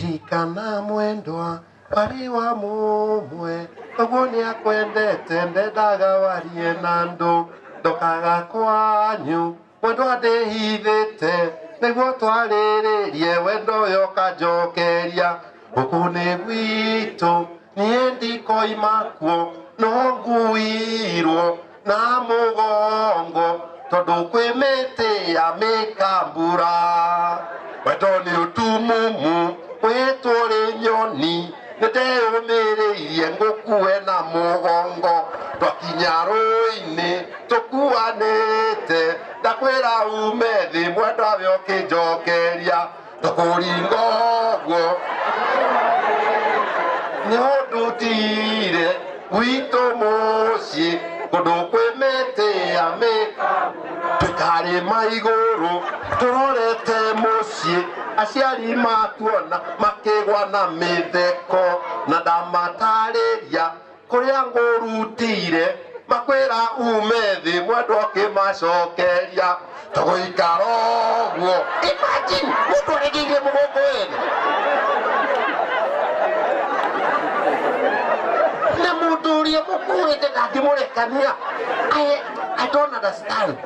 ririkana mwendwa wari wa mumwe uguo ni akwendete ndendaga warie na ndu ndokaga kwanyu mwendwa ndihithite niguo twariririe wendo uyo kanjokeria guku ni gwitu nie ndikoima kuo no nguirwo na mugongo tondu kwi miti ya mikambura wendo ni utumumu witwo ri nyoni nindeyumiriirie ngukue na mugongo twakinya rũĩ-inĩ tũkuanĩte ndakwĩra ume thĩ mwendwa we ũkĩnjokeria tũkũringa ũguo nĩ ũndutire gwitũ mũciĩ kũndũ kwĩ mĩtĩ ya tũkarĩma igũrũ tũrorete mũciĩ aciari matuona makĩgwa na mĩtheko na ndamatarĩria kũrĩa ngũrutire makwĩra ume thĩ mwendwa ũkĩmacokeria tũgũikara ũguo. Imagine mũndũ arĩgĩire mũgongo wene na mũndũ ũrĩa mũkuĩte ndangĩmũrekania. I don't understand.